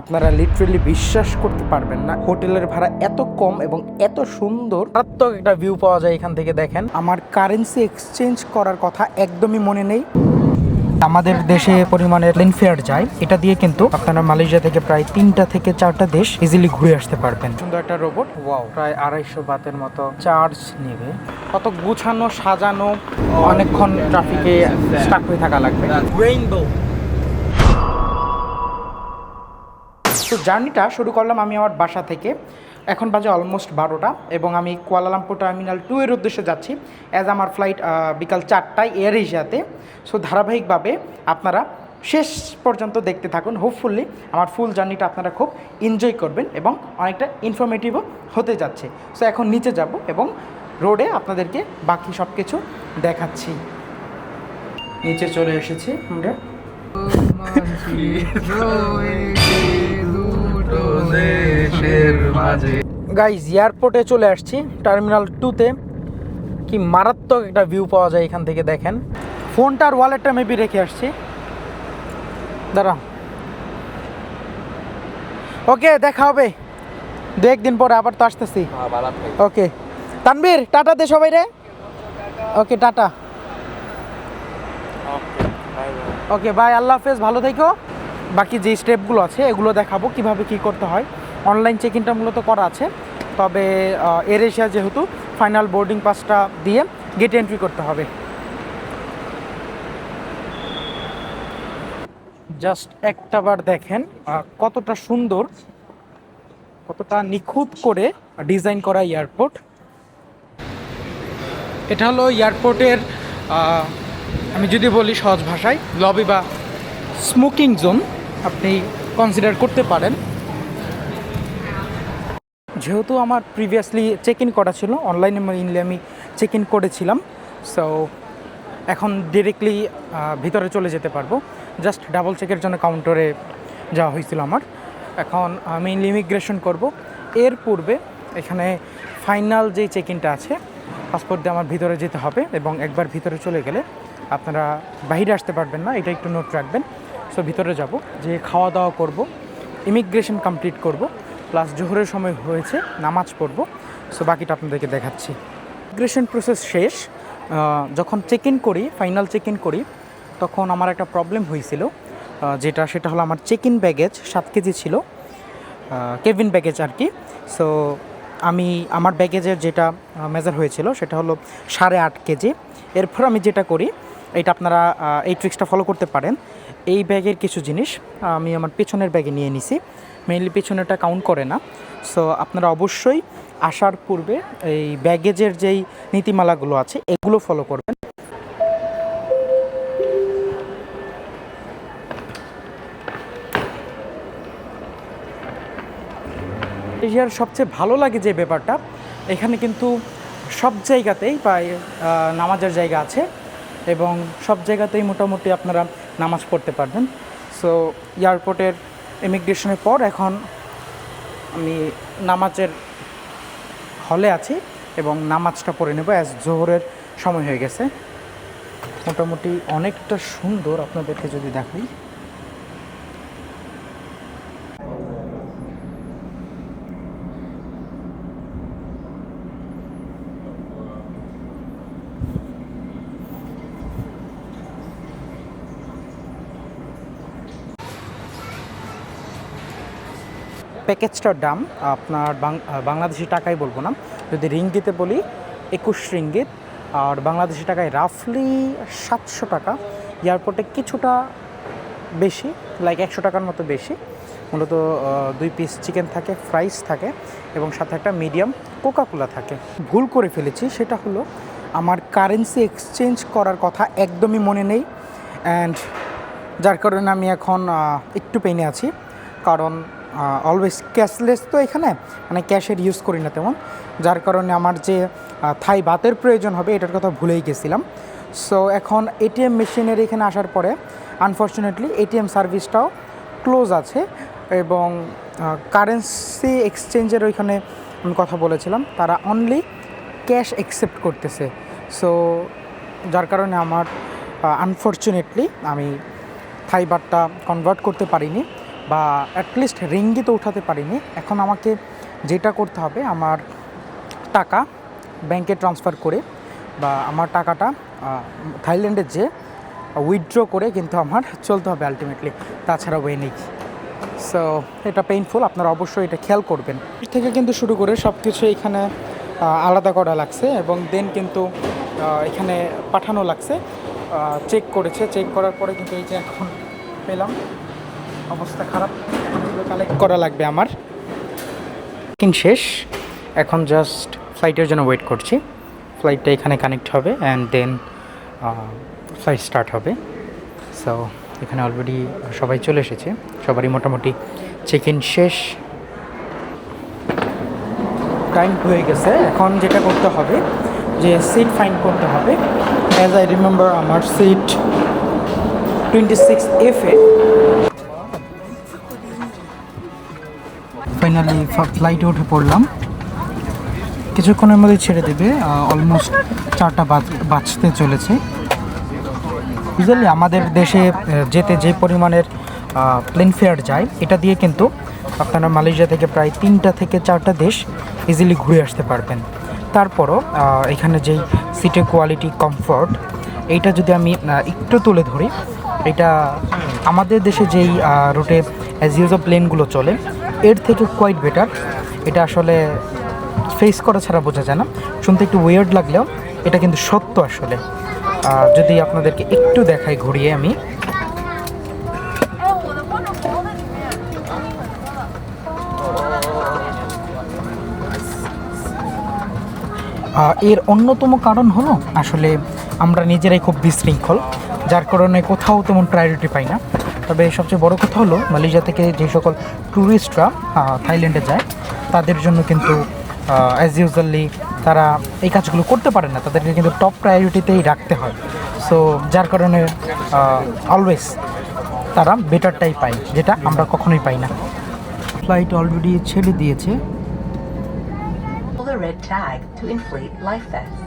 আপনারা লিটারেলি বিশ্বাস করতে পারবেন না, হোটেলের ভাড়া এত কম এবং এত সুন্দর, মারাত্মক একটা ভিউ পাওয়া যায় এখান থেকে। দেখেন, আমার কারেন্সি এক্সচেঞ্জ করার কথা একদমই মনে নেই। আমাদের দেশে পরিমাণে প্লেন ফেয়ার যায়, এটা দিয়ে কিন্তু আপনারা মালয়েশিয়া থেকে প্রায় 3টা থেকে 4টা দেশ ইজিলি ঘুরে আসতে পারবেন। সুন্দর একটা রোবট, ওয়াও, প্রায় 250 বাতের মতো চার্জ নেবে। কত গুছানো সাজানো, অনেকক্ষণ ট্রাফিকে স্টাক হয়ে থাকা লাগবে। রেইনবো। তো জার্নিটা শুরু করলাম আমি আমার বাসা থেকে। এখন বাজে অলমোস্ট 12টা এবং আমি কুয়ালালামপুর টার্মিনাল 2 এর উদ্দেশ্যে যাচ্ছি। অ্যাজ আমার ফ্লাইট বিকাল 4টায় এয়ার এশিয়াতে। সো ধারাবাহিকভাবে আপনারা শেষ পর্যন্ত দেখতে থাকুন। হোপফুলি আমার ফুল জার্নিটা আপনারা খুব এনজয় করবেন এবং অনেকটা ইনফরমেটিভও হতে যাচ্ছে। সো এখন নিচে যাব এবং রোডে আপনাদেরকে বাকি সব কিছু দেখাচ্ছি। নিচে চলে এসেছি আমরা। গাইজ, এয়ারপোর্টে চলে আসছি, টার্মিনাল 2তে। কি মারাত্মক একটা ভিউ পাওয়া যায় এখান থেকে। দেখেন, ফোনটা আর ওয়ালেটটা মেবি রেখে আসছি। দাঁড়াও, ওকে, দেখা হবে 2-1 দিন পরে, আবার তো আসতেছি। ওকে তানবীর, টাটা দে সবাই রে। ওকে, টাটা। ওকে বাই, আল্লাহ হাফেজ, ভালো থেকো। বাকি যে স্টেপগুলো আছে এগুলো দেখাবো কিভাবে কি করতে হয়। অনলাইন চেক ইনটা মূলত করা আছে, তবে এয়ার এশিয়া যেহেতু ফাইনাল বোর্ডিং পাসটা দিয়ে গেট এন্ট্রি করতে হবে। জাস্ট একটাবার দেখেন কতটা সুন্দর, কতটা নিখুঁত করে ডিজাইন করা এয়ারপোর্ট। এটা হলো এয়ারপোর্টের, আমি যদি বলি সহজ ভাষায়, লবি বা স্মোকিং জোন আপনি কনসিডার করতে পারেন। যেহেতু আমার প্রিভিয়াসলি চেক ইন করা ছিল অনলাইনে, মেইনলি আমি চেক ইন করেছিলাম। সো এখন ডিরেক্টলি ভিতরে চলে যেতে পারবো। জাস্ট ডাবল চেকের জন্য কাউন্টারে যাওয়া হয়েছিল আমার। এখন মেইনলি ইমিগ্রেশন করব। এর পূর্বে এখানে ফাইনাল যেই চেক ইনটা আছে, পাসপোর্ট দিয়ে আমার ভিতরে যেতে হবে এবং একবার ভিতরে চলে গেলে আপনারা বাইরে আসতে পারবেন না, এটা একটু নোট রাখবেন। সো ভিতরে যাব, যে খাওয়া দাওয়া করব, ইমিগ্রেশন কমপ্লিট করব, প্লাস জোহরের সময় হয়েছে, নামাজ পড়ব। সো বাকিটা আপনাদেরকে দেখাচ্ছি। ইমিগ্রেশন প্রসেস শেষ। যখন চেক ইন করি, ফাইনাল চেক ইন করি, তখন আমার একটা প্রবলেম হয়েছিল, সেটা হলো আমার চেক ইন ব্যাগেজ 7 কেজি ছিল, কেবিন ব্যাগেজ আর কি। সো আমার ব্যাগেজের যেটা মেজার হয়েছিল সেটা হলো 8.5 কেজি। এরপর আমি যেটা করি, এটা আপনারা এই ট্রিক্সটা ফলো করতে পারেন। এই ব্যাগের কিছু জিনিস আমি আমার পেছনের ব্যাগে নিয়ে নিছি, মেইনলি পেছনেরটা কাউন্ট করে না। সো আপনারা অবশ্যই আসার পূর্বে এই ব্যাগেজের যেই নীতিমালাগুলো আছে এগুলো ফলো করবেন। এশিয়ার সবচেয়ে ভালো লাগে যে ব্যাপারটা, এখানে কিন্তু সব জায়গাতেই প্রায় নামাজের জায়গা আছে এবং সব জায়গাতেই মোটামুটি আপনারা নামাজ পড়তে পারবেন। সো এয়ারপোর্টের ইমিগ্রেশনের পর এখন আমি নামাজের হলে আছি এবং নামাজটা পড়ে নেব, অ্যাজ জোহরের সময় হয়ে গেছে। মোটামুটি অনেকটা সুন্দর, আপনাদেরকে যদি দেখাই। প্যাকেজটার দাম আপনার বাংলাদেশি টাকায় বলবো না, যদি রিঙ্গিতে বলি 21 রিঙ্গিত, আর বাংলাদেশি টাকায় রাফলি 700 টাকা। এয়ারপোর্টে কিছুটা বেশি, লাইক 100 টাকার মতো বেশি। মূলত 2 পিস চিকেন থাকে, ফ্রাইস থাকে এবং সাথে একটা মিডিয়াম কোকাকোলা থাকে। ভুল করে ফেলেছি, সেটা হলো আমার কারেন্সি এক্সচেঞ্জ করার কথা একদমই মনে নেই, অ্যান্ড যার কারণে আমি এখন একটু পেইনে আছি। কারণ অলওয়েজ ক্যাশলেস তো এখানে, মানে ক্যাশের ইউজ করি না তেমন, যার কারণে আমার যে থাই বাতের প্রয়োজন হবে এটার কথা ভুলেই গেছিলাম। সো এখন এটিএম মেশিনের এখানে আসার পরে আনফর্চুনেটলি এটিএম সার্ভিসটাও ক্লোজ আছে এবং কারেন্সি এক্সচেঞ্জের ওইখানে আমি কথা বলেছিলাম, তারা অনলি ক্যাশ অ্যাকসেপ্ট করতেছে। সো যার কারণে আমার আনফর্চুনেটলি আমি থাই বাটটা কনভার্ট করতে পারিনি। বা অ্যাটলিস্ট রিঙ্গি তো উঠাতে পারিনি। এখন আমাকে যেটা করতে হবে, আমার টাকা ব্যাংকে ট্রান্সফার করে বা আমার টাকাটা থাইল্যান্ডে যে উইথড্র করে কিন্তু আমার চলতে হবে আলটিমেটলি, তাছাড়া ওয়ে নেই। সো এটা পেইনফুল, আপনারা অবশ্যই এটা খেয়াল করবেন। এর থেকে কিন্তু শুরু করে সব কিছু এখানে আলাদা করা লাগছে এবং দেন কিন্তু এখানে পাঠানো লাগছে, চেক করেছে, চেক করার পরে কিন্তু এই যে এখন পেলাম, অবস্থা খারাপ, কালেক্ট করা লাগবে আমার। শেষ, এখন জাস্ট ফ্লাইটের জন্য ওয়েট করছি। ফ্লাইটটা এখানে কানেক্ট হবে অ্যান্ড দেন ফ্লাইট স্টার্ট হবে। সো এখানে অলরেডি সবাই চলে এসেছে, সবারই মোটামুটি চেক ইন শেষ, টাইম হয়ে গেছে। এখন যেটা করতে হবে যে সিট ফাইন্ড করতে হবে। অ্যাজ আই রিমেম্বার আমার সিট 26F এ। ফাইনালি ফ্লাইটে উঠে পড়লাম, কিছুক্ষণের মধ্যে ছেড়ে দেবে, অলমোস্ট 4টা বাজতে চলেছে। ইউজুয়ালি আমাদের দেশে যেতে যে পরিমাণের প্লেন ফেয়ার যায়, এটা দিয়ে কিন্তু আপনারা মালয়েশিয়া থেকে প্রায় 3টা থেকে 4টা দেশ ইজিলি ঘুরে আসতে পারবেন। তারপরও এখানে যেই সিটের কোয়ালিটি, কমফর্ট, এইটা যদি আমি একটু তুলে ধরি, এটা আমাদের দেশে যেই রুটে অ্যাজ ইউজুয়াল প্লেনগুলো চলে এর থেকে কোয়াইট বেটার। এটা আসলে ফেস করা ছাড়া বোঝা যায় না, শুনতে একটু ওয়ার্ড লাগলেও এটা কিন্তু সত্য আসলে। যদি আপনাদেরকে একটু দেখাই ঘুরিয়ে আমি, এর অন্যতম কারণ হলো আসলে আমরা নিজেরাই খুব বিশৃঙ্খল, যার কারণে কোথাও তেমন প্রায়োরিটি পাই না। তবে সবচেয়ে বড় কথা হলো মালয়েশিয়া থেকে যে সকল ট্যুরিস্টরা থাইল্যান্ডে যায় তাদের জন্য কিন্তু অ্যাজ ইউজুয়ালি তারা এই কাজগুলো করতে পারে না, তাদেরকে কিন্তু টপ প্রায়োরিটিতেই রাখতে হয়। সো যার কারণে অলওয়েজ তারা বেটারটাই পায়, যেটা আমরা কখনোই পাই না। ফ্লাইট অলরেডি ছেড়ে দিয়েছে। The red tag to inflate life vests.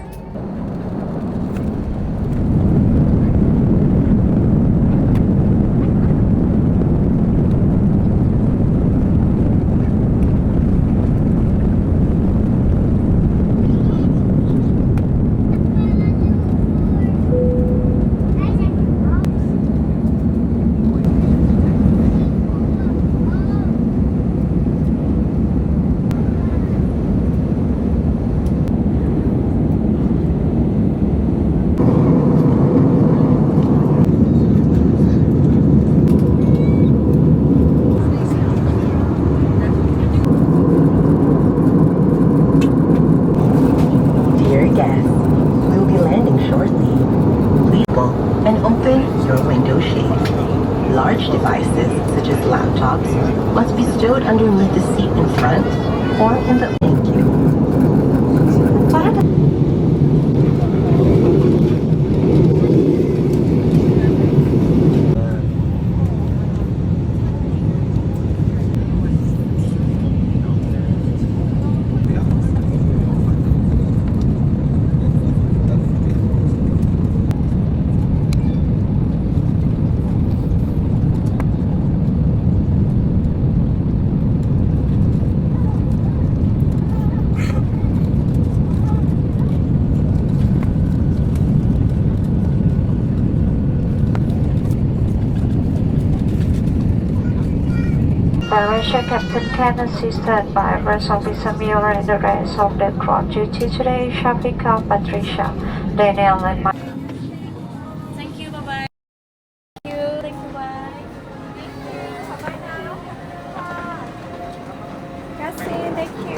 Large devices, such as laptops, must be stowed underneath the seat in front or in the... Thank you. Malaysia Captain Ken assisted by First Officer Mueller and the rest of the crew duty today, Shafika, Patricia, Daniel and Mike. Thank you, bye-bye. Thank you, thank you, bye. Thank you, bye-bye now. Kasih, thank you.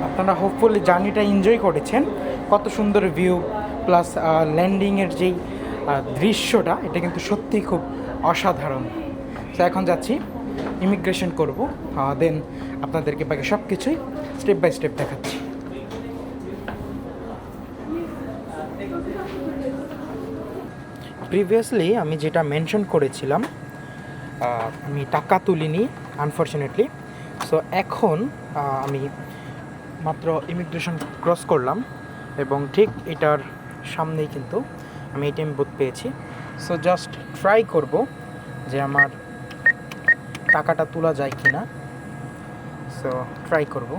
আপনারা hopefully জার্নিটা enjoy করেছেন। কত সুন্দর view plus ল্যান্ডিংয়ের যেই দৃশ্যটা, এটা কিন্তু সত্যিই খুব অসাধারণ। তো এখন যাচ্ছি, ইমিগ্রেশন করব, দেন আপনাদেরকে বাকি সব কিছুই স্টেপ বাই স্টেপ দেখাচ্ছি। প্রিভিয়াসলি আমি যেটা মেনশন করেছিলাম, আমি টাকা তুলিনি আনফর্চুনেটলি। সো এখন আমি মাত্র ইমিগ্রেশন ক্রস করলাম, এবং ঠিক এটার সামনেই কিন্তু আমি এটিএম বুথ পেয়েছি। সো জাস্ট ট্রাই করব যে আমার টাকাটা তোলা যায় কি না। সো ট্রাই করব।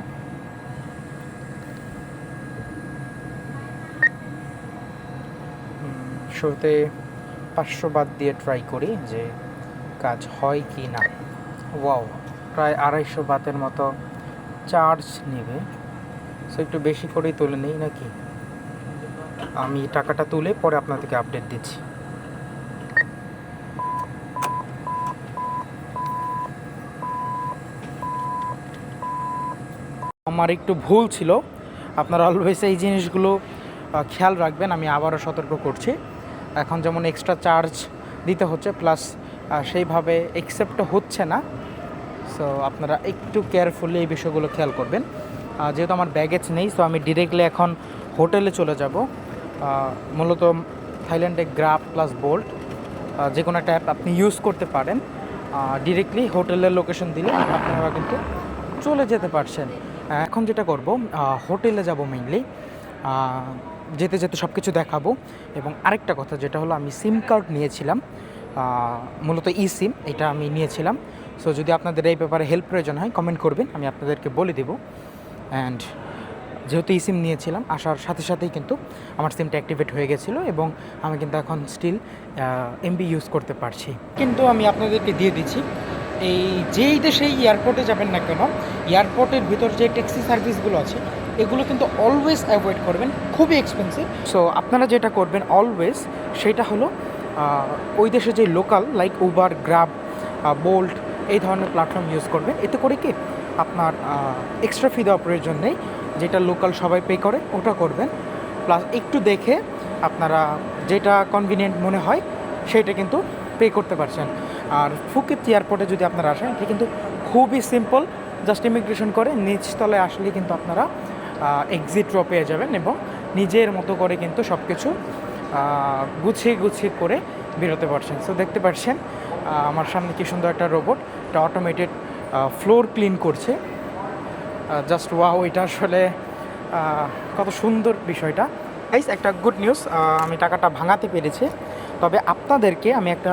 শুরুতে 500 বাদ দিয়ে ট্রাই করি যে কাজ হয় কি না। ওয়াও, প্রায় 250 বাতের মতো চার্জ নেবে। সো একটু বেশি করেই তুলে নেই নাকি? আমি টাকাটা তুলে পরে আপনাদেরকে আপডেট দিচ্ছি। আমার একটু ভুল ছিল, আপনারা অলওয়েজ এই জিনিসগুলো খেয়াল রাখবেন। আমি আবারও সতর্ক করছি। এখন যেমন এক্সট্রা চার্জ দিতে হচ্ছে, প্লাস সেইভাবে অ্যাকসেপ্টও হচ্ছে না। সো আপনারা একটু কেয়ারফুলি এই বিষয়গুলো খেয়াল করবেন। যেহেতু আমার ব্যাগেজ নেই, সো আমি ডিরেক্টলি এখন হোটেলে চলে যাব। মূলত থাইল্যান্ডে গ্রাব প্লাস বোল্ট যে কোনো একটা অ্যাপ আপনি ইউজ করতে পারেন। ডিরেক্টলি হোটেলের লোকেশন দিলে আপনারা কিন্তু চলে যেতে পারছেন। এখন যেটা করব, হোটেলে যাব মেইনলি, যেতে যেতে সব কিছু দেখাবো। এবং আরেকটা কথা যেটা হলো, আমি সিম কার্ড নিয়েছিলাম, মূলত ই সিম, এটা আমি নিয়েছিলাম। সো যদি আপনাদের এই ব্যাপারে হেল্প প্রয়োজন হয় কমেন্ট করবেন, আমি আপনাদেরকে বলে দেবো। অ্যান্ড যেহেতু ই সিম নিয়েছিলাম, আসার সাথে সাথেই কিন্তু আমার সিমটা অ্যাক্টিভেট হয়ে গেছিলো এবং আমি কিন্তু এখন স্টিল এমবি ইউজ করতে পারছি। কিন্তু আমি আপনাদেরকে দিয়ে দিচ্ছি, এই যেই দেশেই এয়ারপোর্টে যাবেন না কেন, এয়ারপোর্টের ভিতর যে ট্যাক্সি সার্ভিসগুলো আছে এগুলো কিন্তু অলওয়েজ অ্যাভয়েড করবেন, খুবই এক্সপেন্সিভ। সো আপনারা যেটা করবেন অলওয়েজ, সেটা হলো ওই দেশে যে local like Uber, Grab, Bolt এই ধরনের প্ল্যাটফর্ম ইউজ করবেন। এতে করে কি আপনার এক্সট্রা ফি দেওয়ার প্রয়োজন নেই, যেটা লোকাল সবাই পে করে ওটা করবেন। প্লাস একটু দেখে আপনারা যেটা কনভিনিয়েন্ট মনে হয় সেটা কিন্তু পে করতে পারছেন। আর ফুকেত এয়ারপোর্টে যদি আপনারা আসেন, এটা কিন্তু খুবই সিম্পল, জাস্ট ইমিগ্রেশন করে নিচতলায় আসলে কিন্তু আপনারা এক্সিট ড্র পেয়ে যাবেন এবং নিজের মতো করে কিন্তু সব কিছু গুছিয়ে গুছিয়ে করে বেরোতে পারছেন। সো দেখতে পাচ্ছেন আমার সামনে কি সুন্দর একটা রোবট, এটা অটোমেটেড ফ্লোর ক্লিন করছে। জাস্ট ওয়াও, এটা আসলে কত সুন্দর বিষয়টা। গাইস, একটা গুড নিউজ, আমি টাকাটা ভাঙাতে পেরেছি। তবে আপনাদেরকে আমি একটা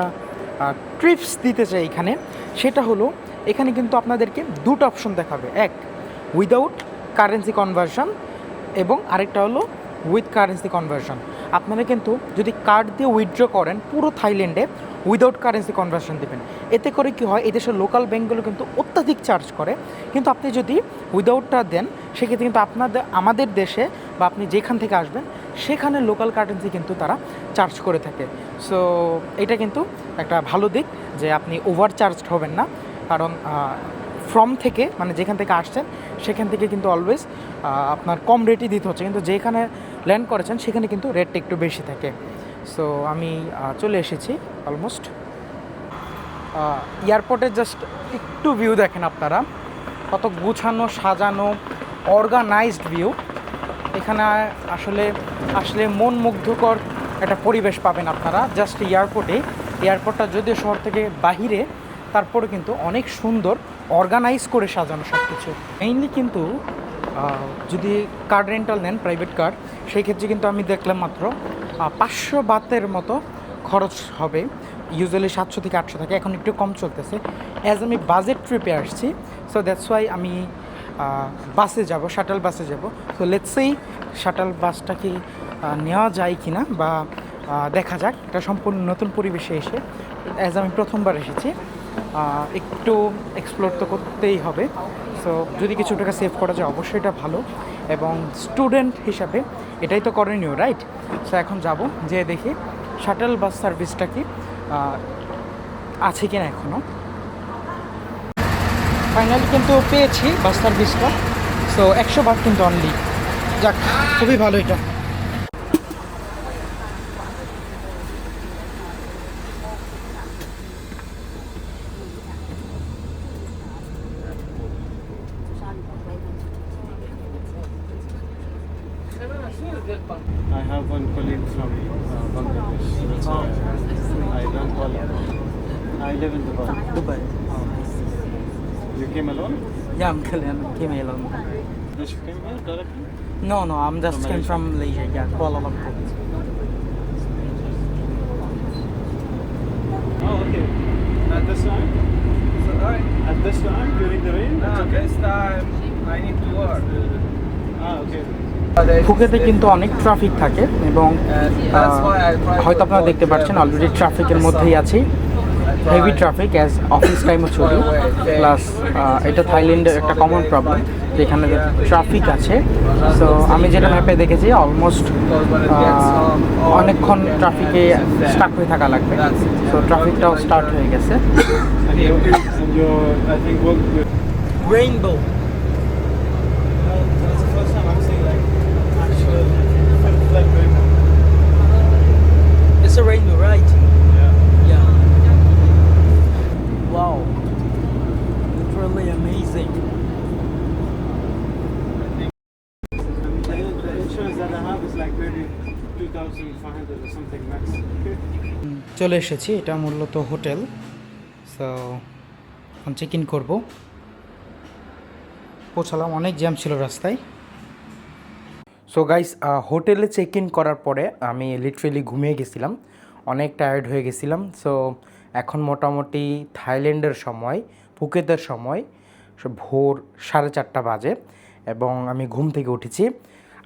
ট্রিপস দিতে চাই এখানে। সেটা হলো, এখানে কিন্তু আপনাদেরকে দুটো অপশন দেখাবে, এক উইদাউট কারেন্সি কনভার্সন এবং আরেকটা হলো উইথ কারেন্সি কনভার্সন। আপনারা কিন্তু যদি কার্ড দিয়ে উইথড্র করেন পুরো থাইল্যান্ডে উইদাউট কারেন্সি কনভার্সন দেবেন। এতে করে কি হয়, এদেশের লোকাল ব্যাঙ্কগুলো কিন্তু অত্যাধিক চার্জ করে, কিন্তু আপনি যদি উইদাউটটা দেন সেক্ষেত্রে কিন্তু আমাদের দেশে বা আপনি যেখান থেকে আসবেন সেখানে লোকাল কারেন্সি কিন্তু তারা চার্জ করে থাকে। সো এটা কিন্তু একটা ভালো দিক যে আপনি ওভার চার্জড হবেন না, কারণ ফ্রম থেকে মানে যেখান থেকে আসছেন সেখান থেকে কিন্তু অলওয়েজ আপনার কম রেটই দিতে হচ্ছে, কিন্তু যেখানে ল্যান্ড করেছেন সেখানে কিন্তু রেটটা একটু বেশি থাকে। সো আমি চলে এসেছি অলমোস্ট এয়ারপোর্টে। জাস্ট একটু ভিউ দেখেন আপনারা, কত গুছানো সাজানো অর্গানাইজড ভিউ। এখানে আসলে মন মুগ্ধকর একটা পরিবেশ পাবেন আপনারা জাস্ট এয়ারপোর্টটা যদিও শহর থেকে বাহিরে, তারপরে কিন্তু অনেক সুন্দর অর্গানাইজ করে সাজানো সব কিছু। মেইনলি কিন্তু যদি কার রেন্টাল নেন, প্রাইভেট কার, সেই ক্ষেত্রে কিন্তু আমি দেখলাম মাত্র 500 বাতের মতো খরচ হবে। ইউজুয়ালি 700 থেকে 800 থাকে, এখন একটু কম চলতেছে। অ্যাজ আমি বাজেট ট্রিপে আসছি, সো দ্যাটস ওয়াই আমি বাসে যাব, শাটল বাসে যাব। সো লেটস সেই শাটল বাসটা কি নেওয়া যায় কি না বা দেখা যাক। এটা সম্পূর্ণ নতুন পরিবেশে এসে, অ্যাজ আমি প্রথমবার এসেছি, একটু এক্সপ্লোর তো করতেই হবে। সো যদি কিছু টাকা সেভ করা যায় অবশ্যই এটা ভালো, এবং স্টুডেন্ট হিসাবে এটাই তো করণীয়, রাইট? সো এখন যাব, যে দেখি শাটল বাস সার্ভিসটা কি আছে কিনা এখনও। ফাইনালি কিন্তু পেয়েছি বাস সার্ভিসটা। সো 100 বাট কিন্তু অনলি, যাক খুবই ভালো এটা। I have one colleague from Bangladesh. That's why I don't call him. I live in Dubai. Dubai. You came alone? Yeah, I'm came alone. Yes, you came here directly? No, no, I'm just came from Malaysia. Yeah, Kuala Lumpur. Oh, okay. At this time? At this time during the rain? No, this time I need to work. Okay. ফুকেতে কিন্তু অনেক traffic থাকে এবং হয়তো আপনারা দেখতে পাচ্ছেন already ট্রাফিকের মধ্যেই আছি, হেভি ট্রাফিক অ্যাজ অফিস টাইমও ছুটি, প্লাস এটা থাইল্যান্ডের একটা কমন প্রবলেম যেখানে ট্রাফিক আছে। সো আমি যেটা ম্যাপে দেখেছি অলমোস্ট অনেকক্ষণ ট্রাফিকে স্টাক হয়ে থাকা লাগবে। সো ট্রাফিকটাও স্টার্ট হয়ে গেছে। And your, I think, work with... rainbow That's the first time I'm seeing like actual like rainbow. It's a rainbow, right? Yeah. Yeah. Wow. It's really amazing. The insurance that I have is like maybe 2,500 or something max. চলে এসেছি, এটা মূলত hotel. So এখন check in করবো। পৌঁছালাম, অনেক jam ছিল রাস্তায়। সো গাইস, হোটেলে চেক ইন করার পরে আমি লিটারেলি ঘুমিয়ে গেছিলাম, অনেক টায়ার্ড হয়ে গেছিলাম। সো এখন মোটামুটি থাইল্যান্ডের সময়, ফুকেতের সময় ভোর 4:30 বাজে এবং আমি ঘুম থেকে উঠেছি।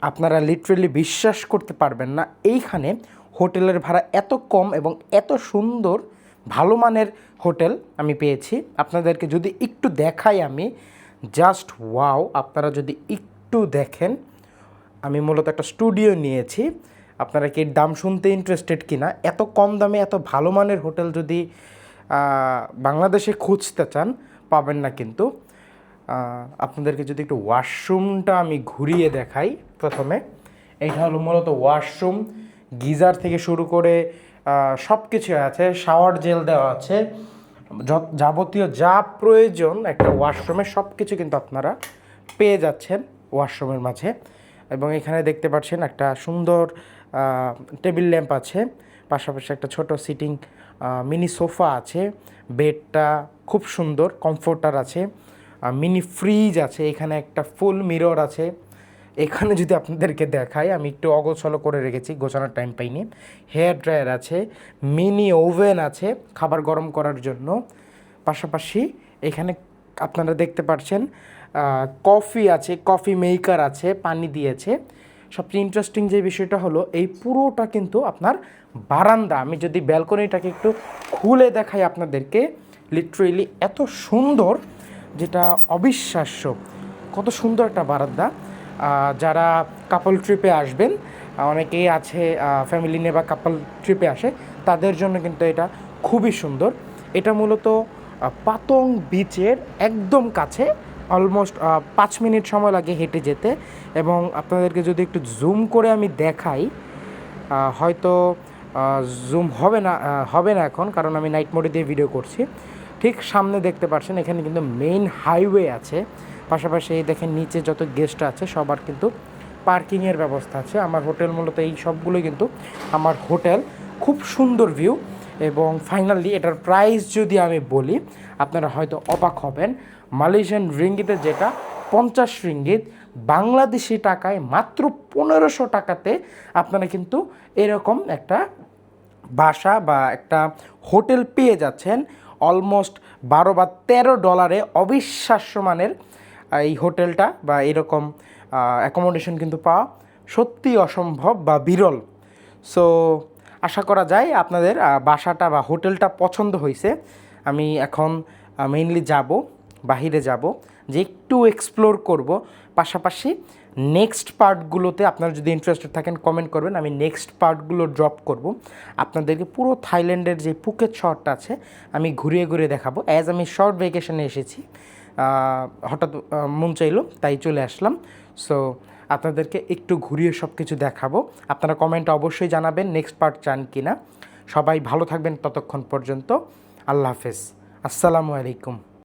আপনারা লিটারেলি বিশ্বাস করতে পারবেন না, এইখানে হোটেলের ভাড়া এত কম এবং এত সুন্দর ভালো মানের হোটেল আমি পেয়েছি। আপনাদেরকে যদি একটু দেখাই আমি, জাস্ট ওয়াও! আপনারা যদি একটু দেখেন, আমি মূলত একটা স্টুডিও নিয়েছি। আপনারা কি এর দাম শুনতে ইন্টারেস্টেড কি না? এত কম দামে এত ভালো মানের হোটেল যদি বাংলাদেশে খুঁজতে চান পাবেন না কিন্তু। আপনাদেরকে যদি একটু ওয়াশরুমটা আমি ঘুরিয়ে দেখাই, প্রথমে এইটা হলো মূলত ওয়াশরুম, গিজার থেকে শুরু করে সব কিছু আছে, শাওয়ার জেল দেওয়া আছে, যাবতীয় যা প্রয়োজন একটা ওয়াশরুমে সব কিছু কিন্তু আপনারা পেয়ে যাচ্ছেন ওয়াশরুমের মাঝে। এবং এখানে দেখতে পাচ্ছেন একটা সুন্দর টেবিল ল্যাম্প আছে, পাশাপাশি একটা ছোট সিটিং মিনি সোফা আছে, বেডটা খুব সুন্দর, কমফোর্টার আছে, মিনি ফ্রিজ আছে, এখানে একটা ফুল মিরর আছে। এখানে যদি আপনাদেরকে দেখাই, আমি একটু অগোছালো করে রেখেছি, গোছানোর টাইম পাইনি। হেয়ার ড্রায়ার আছে, মিনি ওভেন আছে খাবার গরম করার জন্য। পাশাপাশি এখানে আপনারা দেখতে পাচ্ছেন কফি আছে, কফি মেকার আছে, পানি দিয়েছে। সবচেয়ে ইন্টারেস্টিং যে বিষয়টা হলো এই পুরোটা কিন্তু আপনার বারান্দা। আমি যদি ব্যালকনিটাকে একটু খুলে দেখাই আপনাদেরকে, লিটারেলি এত সুন্দর, যেটা অবিশ্বাস্য। কত সুন্দর একটা বারান্দা। যারা কাপল ট্রিপে আসবেন, অনেকেই আছে ফ্যামিলি নিয়ে বা কাপল ট্রিপে আসে, তাদের জন্য কিন্তু এটা খুবই সুন্দর। এটা মূলত পাতং বিচের একদম কাছে, অলমোস্ট 5 মিনিট সময় লাগে হেঁটে যেতে। এবং আপনাদেরকে যদি একটু জুম করে আমি দেখাই, হয়তো জুম হবে না এখন, কারণ আমি নাইট মোডে দিয়ে ভিডিও করছি। ঠিক সামনে দেখতে পাচ্ছেন এখানে কিন্তু মেইন হাইওয়ে আছে, পাশাপাশি দেখেন নিচে যত গেস্ট আছে সবার কিন্তু পার্কিংয়ের ব্যবস্থা আছে। আমার হোটেল মূলত এই সবগুলোই কিন্তু আমার হোটেল। খুব সুন্দর ভিউ। এবং ফাইনালি এটার প্রাইস যদি আমি বলি, আপনারা হয়তো অবাক হবেন। মালয়েশিয়ান রিঙ্গিতে যেটা 50 রিঙ্গিত, বাংলাদেশি টাকায় মাত্র 1500 টাকাতে আপনারা কিন্তু এরকম একটা বাসা বা একটা হোটেল পেয়ে যাচ্ছেন। অলমোস্ট 12 বা 13 ডলারে অবিশ্বাস্য মানের এই হোটেলটা বা এরকম অ্যাকোমোডেশন কিন্তু পাওয়া সত্যিই অসম্ভব বা বিরল। সো আশা করা যায় আপনাদের বাসাটা বা হোটেলটা পছন্দ হয়েছে। আমি এখন মেইনলি বাহিরে যাব, যে একটু এক্সপ্লোর করব। পাশাপাশি নেক্সট পার্টগুলোতে আপনারা যদি ইন্টারেস্টেড থাকেন কমেন্ট করবেন, আমি নেক্সট পার্টগুলো ড্রপ করব। আপনাদেরকে পুরো থাইল্যান্ডের যে ফুকেত শহরটা আছে আমি ঘুরিয়ে ঘুরিয়ে দেখাবো। অ্যাজ আমি শর্ট ভ্যাকেশনে এসেছি, হঠাৎ মন চাইলো তাই চলে আসলাম। সো আপনাদেরকে একটু ঘুরিয়ে সব কিছু দেখাবো। আপনারা কমেন্টে অবশ্যই জানাবেন নেক্সট পার্ট চান কি না। সবাই ভালো থাকবেন ততক্ষণ পর্যন্ত। আল্লাহ হাফেজ, আসসালামু আলাইকুম।